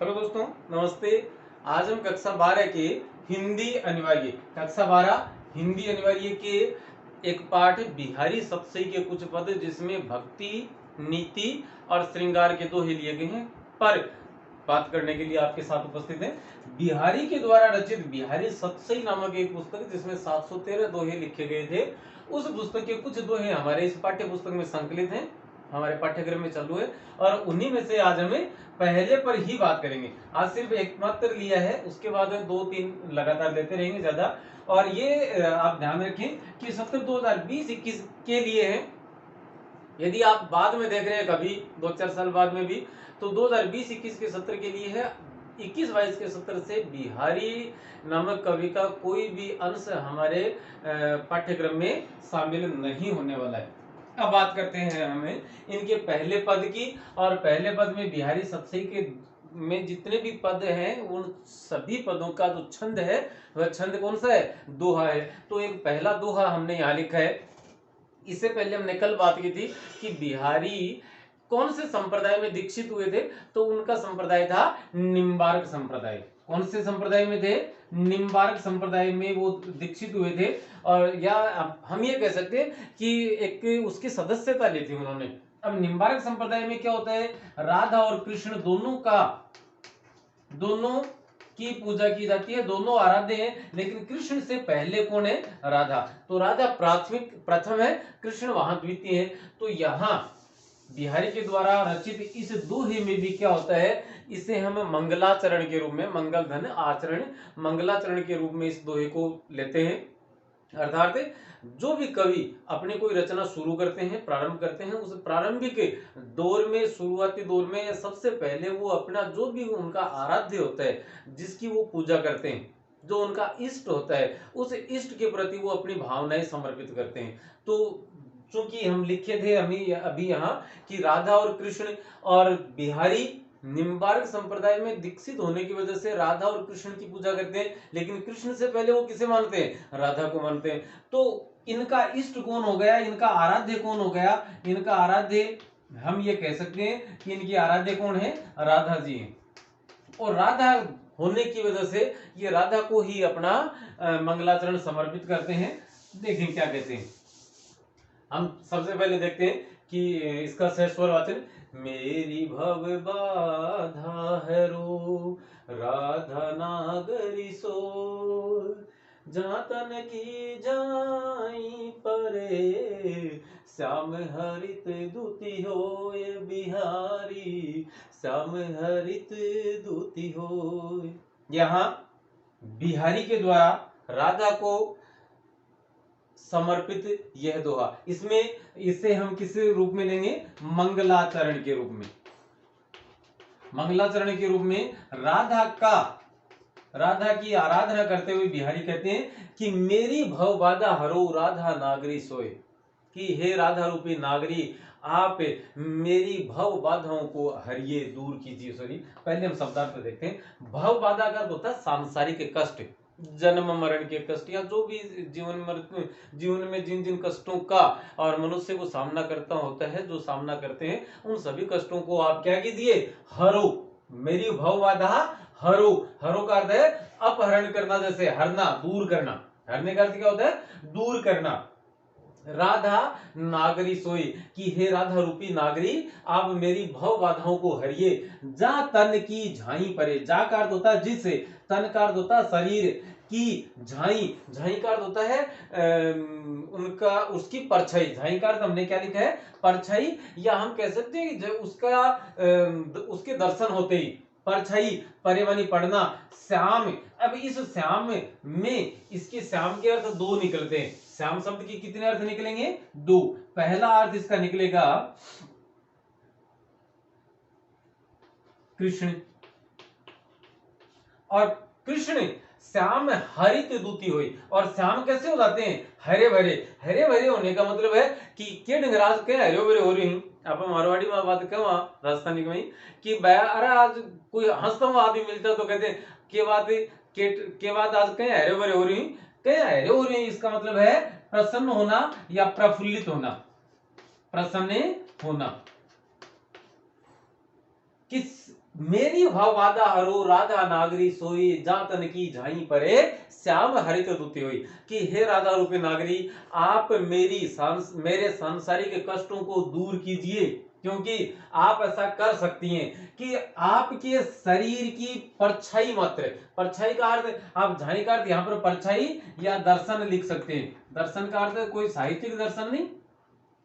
Hello दोस्तों, नमस्ते। आज हम कक्षा 12 के हिंदी अनिवार्य हिंदी अनिवार्य के एक पाठ बिहारी सप्तशती के कुछ पद जिसमें भक्ति, नीति और श्रृंगार के दोहे लिए गए हैं पर बात करने के लिए आपके साथ उपस्थित हैं बिहारी के द्वारा रचित बिहारी सप्तशती नामक एक पुस्तक जिसमें 713 दोहे लिखे गए थे। उस पुस्तक के कुछ दोहे हमारे इस पाठ्य पुस्तक में संकलित हैं, हमारे पाठ्यक्रम में चालू है और उन्हीं में से आज हमें पहले पर ही बात करेंगे। आज सिर्फ एक मात्र लिया है, उसके बाद 2-3 लगातार लेते रहेंगे ज्यादा। और ये आप ध्यान रखें कि सत्र 2020-21 के लिए है। यदि आप बाद में देख रहे हैं कभी 2-4 साल बाद में भी, तो 2020-21 के सत्र के लिए है। 21-22 के सत्र से बिहारी नामक कवि का कोई भी अंश हमारे पाठ्यक्रम में शामिल नहीं होने वाला है। अब बात करते हैं हमें इनके पहले पद की। और पहले पद में बिहारी सप्तशती के में जितने भी पद हैं उन सभी पदों का जो छंद है वह छंद कौन सा है? दोहा है। तो एक पहला दोहा हमने यहाँ लिखा है। इससे पहले हमने कल बात की थी कि बिहारी कौन से संप्रदाय में दीक्षित हुए थे, तो उनका संप्रदाय था निम्बार्क संप्रदाय। कौन से संप्रदाय में थे? निम्बार्क संप्रदाय में वो दीक्षित हुए थे। और या हम ये कह सकते हैं कि एक उसकी सदस्यता ली थी उन्होंने। अब निम्बार्क संप्रदाय में क्या होता है? राधा और कृष्ण दोनों की पूजा की जाती है, दोनों आराध्य हैं, लेकिन कृष्ण से पहले कौन है? राधा। तो राधा प्रथम है, कृष्ण वहां द्वितीय है। तो यहाँ बिहारी के द्वारा रचित इस दोहे में भी क्या होता है? इसे हम मंगलाचरण के रूप में, मंगल धन आचरण, मंगलाचरण के रूप में इस दोहे को लेते हैं। अर्थात जो भी कवि अपनी कोई रचना शुरू करते हैं, प्रारंभ करते हैं, उस प्रारंभिक दौर में, शुरुआती दौर में सबसे पहले वो अपना जो भी उनका आराध्य होता है, जिसकी वो पूजा करते हैं, जो उनका इष्ट होता है, उस इष्ट के प्रति वो अपनी भावनाएं समर्पित करते हैं। तो चूंकि हम लिखे थे अभी यहाँ कि राधा और कृष्ण और बिहारी निम्बार्क संप्रदाय में दीक्षित होने की वजह से राधा और कृष्ण की पूजा करते हैं, लेकिन कृष्ण से पहले वो किसे मानते हैं? राधा को मानते हैं। तो इनका इष्ट कौन हो गया? इनका आराध्य कौन हो गया? इनका आराध्य हम ये कह सकते हैं कि इनकी आराध्य कौन है? राधा जी हैं। और राधा होने की वजह से ये राधा को ही अपना मंगलाचरण समर्पित करते हैं। देखें क्या कहते हैं। हम सबसे पहले देखते हैं कि इसका सहस्वर वाचन। मेरी भव बाधा है रो, राधा नागरी सो, जातन की जाई परे, श्याम हरित दूती हो ये बिहारी, श्याम हरित दूती हो। यहाँ बिहारी के द्वारा राधा को समर्पित यह दोहा, इसमें इसे हम किस रूप में लेंगे? मंगलाचरण के रूप में। मंगलाचरण के रूप में राधा की आराधना करते हुए बिहारी कहते हैं कि मेरी भव बाधा हरो राधा नागरी सोए, कि हे राधा रूपी नागरी आप मेरी भव बाधाओं को हरिए, दूर कीजिए। सॉरी, पहले हम शब्दार्थ देखते हैं। भव बाधा का होता है सांसारिक कष्ट, जन्म मरण के कष्ट, या जो भी जीवन में जिन जिन कष्टों का और मनुष्य को सामना करता होता है, जो सामना करते हैं, उन सभी कष्टों को आप क्या कीजिए? हरो, मेरी भव बाधा हरो। हरो का अर्थ है अपहरण करना, जैसे हरना, दूर करना। हरने का अर्थ क्या होता है? दूर करना। राधा नागरी सोई, कि हे राधा रूपी नागरी आप मेरी भव बाधाओं को हरिए। जा तन की झाई परे, जा का अर्थ होता है जिसे, तन का अर्थ होता है शरीर, की झाई, झाई का अर्थ होता है उनका, उसकी परछाई। झाई का अर्थ हमने क्या लिखा है? परछाई, या हम कह सकते हैं जब उसका उसके दर्शन होते ही, परछाई, परे मानी पढ़ना, श्याम। अब इस श्याम में इसके श्याम के अर्थ दो निकलते हैं। श्याम शब्द के कितने अर्थ निकलेंगे? दो। पहला अर्थ इसका निकलेगा कृष्ण, और कृष्ण श्याम हरित दूती हुई। और श्याम कैसे हो जाते हैं? हरे भरे। हरे भरे होने का मतलब है कि के डंगराज के हरे भरे हो रही। आप मारवाड़ी में बात करो, राजस्थानी में, कि अरे आज कोई हंसता हुआ आदमी मिलता तो कहते हैं के बात आज कहीं हरे भरे हो रही, कहीं हरे हो रही। इसका मतलब है प्रसन्न होना या प्रफुल्लित होना, प्रसन्न होना। किस मेरी भवबाधा हरो राधा नागरी सोई जा तन की झाई परे श्याम हरित दुती हुई। कि हे राधा रूपी नागरी, आप मेरे सांसारिक कष्टों को दूर कीजिए, क्योंकि आप ऐसा कर सकती हैं कि आपके शरीर की परछाई मात्र, परछाई का अर्थ, आप झाई का अर्थ यहाँ पर परछाई या दर्शन लिख सकते हैं। दर्शन का अर्थ कोई साहित्यिक दर्शन नहीं,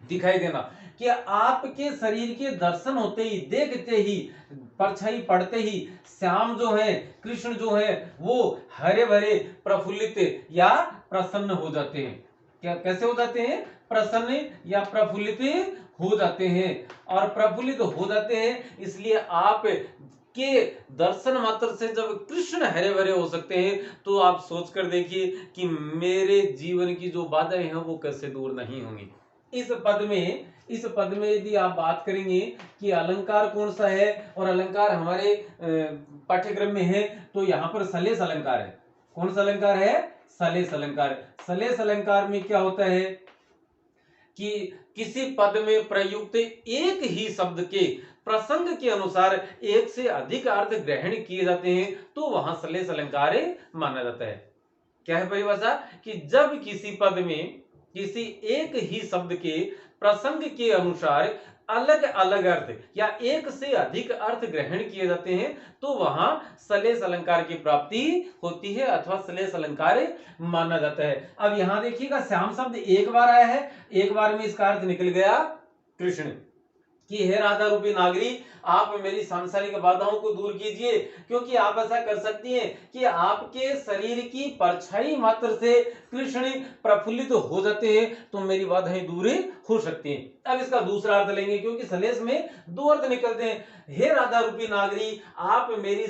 दिखाई देना, कि आपके शरीर के दर्शन होते ही, देखते ही, परछाई पड़ते ही श्याम जो है, कृष्ण जो है, वो हरे भरे प्रफुल्लित या प्रसन्न हो जाते हैं। क्या कैसे हो जाते हैं? प्रसन्न या प्रफुल्लित हो जाते हैं। और प्रफुल्लित हो जाते हैं इसलिए आप के दर्शन मात्र से जब कृष्ण हरे भरे हो सकते हैं, तो आप सोचकर देखिए कि मेरे जीवन की जो बाधाएं हैं वो कैसे दूर नहीं होंगी। इस पद में यदि आप बात करेंगे कि अलंकार कौन सा है, और अलंकार हमारे पाठ्यक्रम में है, तो यहाँ पर सलेस अलंकार है। कौन सा अलंकार है? सलेस अलंकार। सलेस अलंकार में क्या होता है कि किसी पद में प्रयुक्त एक ही शब्द के प्रसंग के अनुसार एक से अधिक अर्थ ग्रहण किए जाते हैं, तो वहां सलेस अलंकार माना जाता है। क्या है परिभाषा? कि जब किसी पद में किसी एक ही शब्द के प्रसंग के अनुसार अलग अलग अर्थ या एक से अधिक अर्थ ग्रहण किए जाते हैं, तो वहां सलेस अलंकार की प्राप्ति होती है अथवा सलेस अलंकार माना जाता है। अब यहां देखिएगा, श्याम शब्द एक बार आया है, एक बार में इसका अर्थ निकल गया कृष्ण। कि हे राधा रूपी नागरी, आप मेरी सांसारिक बाधाओं को दूर कीजिए, क्योंकि आप ऐसा कर सकती हैं कि आपके शरीर की परछाई मात्र से कृष्ण प्रफुल्लित हो जाते हैं, तो मेरी बाधाएं दूर हो सकती हैं। अब इसका दूसरा अर्थ लेंगे, क्योंकि सलेस में दो अर्थ निकलते हैं। हे राधा रूपी नागरी, आप मेरी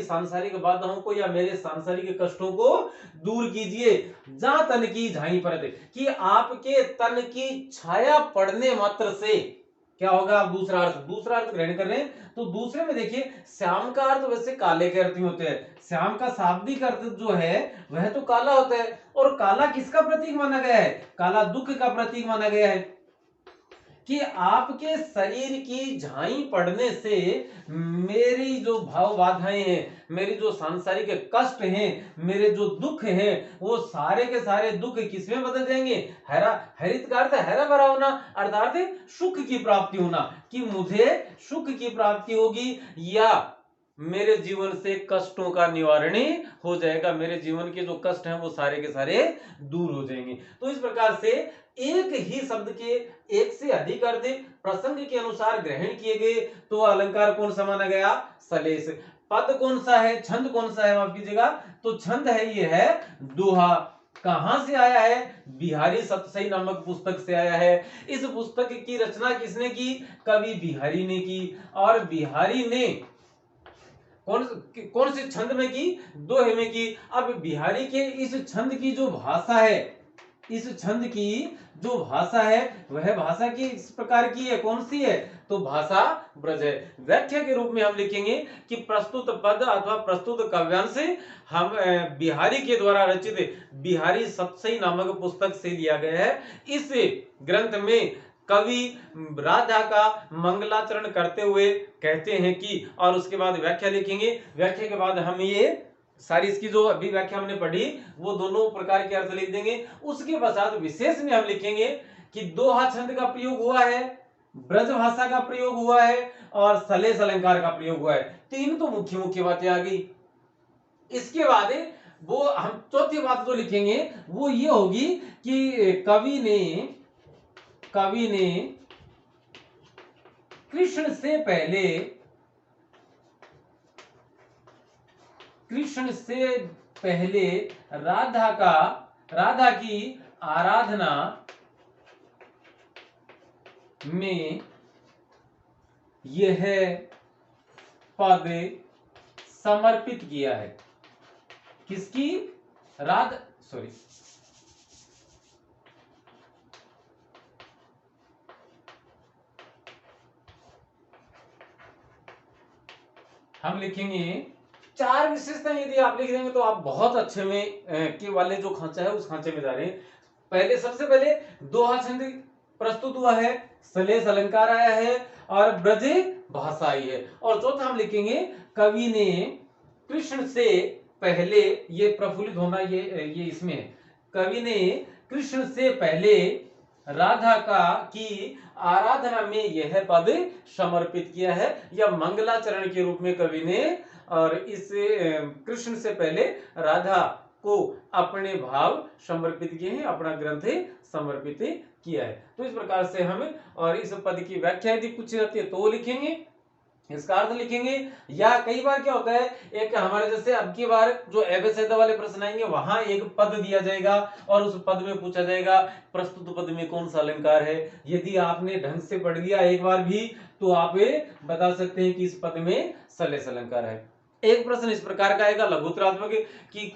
सांसारिक बाधाओं को या मेरे सांसारिक कष्टों को दूर कीजिए। जा तन की झाई परत, कि आपके तन की छाया पड़ने मात्र से क्या होगा? आप दूसरा अर्थ ग्रहण कर रहे हैं, तो दूसरे में देखिए, श्याम का अर्थ वैसे काले के अर्थ होते हैं। श्याम का शाब्दिक अर्थ जो है वह तो काला होता है, और काला किसका प्रतीक माना गया है? काला दुख का प्रतीक माना गया है। कि आपके शरीर की झाई पड़ने से मेरी जो भाव बाधाएं हैं, मेरी जो सांसारिक कष्ट हैं, मेरे जो दुख हैं, वो सारे के सारे दुख किसमें बदल जाएंगे? हरित का अर्थ हरा भरा होना, अर्थात सुख की प्राप्ति होना, कि मुझे सुख की प्राप्ति होगी या मेरे जीवन से कष्टों का निवारण हो जाएगा, मेरे जीवन के जो कष्ट हैं वो सारे के सारे दूर हो जाएंगे। तो इस प्रकार से एक ही शब्द के एक से अधिक अर्थ प्रसंग के अनुसार ग्रहण किए गए, तो अलंकार कौन सा माना गया? सलेस। पद कौन सा है? छंद कौन सा है? माफ कीजिएगा, तो छंद है, ये है दोहा। कहां से आया है? बिहारी सतसई नामक पुस्तक से आया है। इस पुस्तक की रचना किसने की? कवि बिहारी ने की। और बिहारी ने कौन से छंद में की? दोहे में की। अब बिहारी के इस छंद की जो भाषा है, इस छंद की जो भाषा है, वह भाषा की इस प्रकार की है। कौन सी है? तो भाषा ब्रज है। व्याख्या के रूप में हम लिखेंगे कि प्रस्तुत पद अथवा प्रस्तुत काव्यांश हम बिहारी के द्वारा रचित बिहारी सतसई नामक पुस्तक से लिया गया है। इस ग्रंथ में कवि राधा का मंगलाचरण करते हुए कहते हैं कि, और उसके बाद व्याख्या लिखेंगे। व्याख्या के बाद हम ये सारी इसकी जो अभी व्याख्या हमने पढ़ी वो दोनों प्रकार के अर्थ लिख देंगे। उसके पश्चात विशेष में हम लिखेंगे कि दोहा छंद का प्रयोग हुआ है, ब्रज भाषा का प्रयोग हुआ है, और सलेस अलंकार का प्रयोग हुआ है। तीन तो मुख्य बातें आ गई। इसके बाद वो हम चौथी बात जो लिखेंगे वो ये होगी कि कवि ने कृष्ण से पहले राधा की आराधना में यह पद समर्पित किया है। किसकी? हम लिखेंगे चार विशेषताएं। यदि आप लिख देंगे तो आप बहुत अच्छे में के वाले जो खांचा है उस खांचे में जा रहे हैं। सबसे पहले दोहा छंद प्रस्तुत हुआ है, सलेस अलंकार आया है, और ब्रज भाषा आई है। और चौथा हम लिखेंगे कवि ने कृष्ण से पहले, ये प्रफुल्लित होना ये इसमें है, कवि ने कृष्ण से पहले राधा का की आराधना में यह पद समर्पित किया है, या मंगलाचरण के रूप में कवि ने और इस कृष्ण से पहले राधा को अपने भाव समर्पित किए हैं, अपना ग्रंथ समर्पित किया है। तो इस प्रकार से हम और इस पद की व्याख्या यदि पूछी जाती है तो लिखेंगे, इसका अर्थ लिखेंगे। या कई बार क्या होता है, एक हमारे जैसे अब की बार जो एवं वाले प्रश्न आएंगे वहां एक पद दिया जाएगा और उस पद में पूछा जाएगा प्रस्तुत पद में कौन सा अलंकार है। यदि आपने ढंग से पढ़ लिया एक बार भी तो आप बता सकते हैं कि इस पद में सलेस अलंकार है। एक प्रश्न इस प्रकार का आएगा लघुत्तरात्मक कि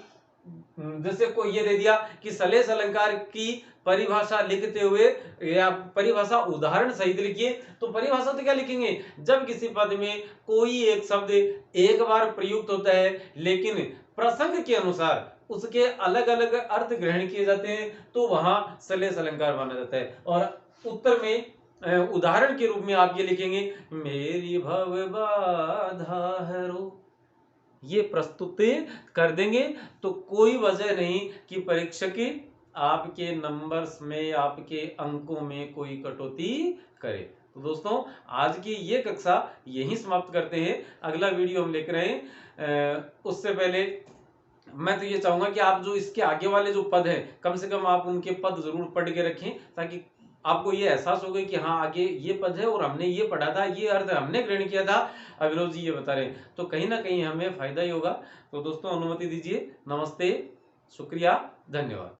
जैसे को ये दे दिया कि सलेस अलंकार की परिभाषा लिखते हुए या परिभाषा उदाहरण सहित लिखिए। तो परिभाषा तो क्या लिखेंगे, जब किसी पद में कोई एक शब्द एक बार प्रयुक्त होता है लेकिन प्रसंग के अनुसार उसके अलग अलग अर्थ ग्रहण किए जाते हैं तो वहां सलेस अलंकार माना जाता है। और उत्तर में उदाहरण के रूप में आप ये लिखेंगे मेरी भव बाधा हरो, ये प्रस्तुत कर देंगे तो कोई वजह नहीं कि परीक्षक आपके नंबर्स में, आपके अंकों में कोई कटौती करे। तो दोस्तों आज की ये कक्षा यहीं समाप्त करते हैं, अगला वीडियो हम लेकर आए। उससे पहले मैं तो ये चाहूंगा कि आप जो इसके आगे वाले जो पद हैं कम से कम आप उनके पद जरूर पढ़ के रखें, ताकि आपको ये एहसास हो गया कि हाँ आगे ये पद है और हमने ये पढ़ा था, ये अर्थ हमने ग्रहण किया था, अविरोध जी ये बता रहे हैं, तो कहीं ना कहीं हमें फायदा ही होगा। तो दोस्तों अनुमति दीजिए, नमस्ते, शुक्रिया, धन्यवाद।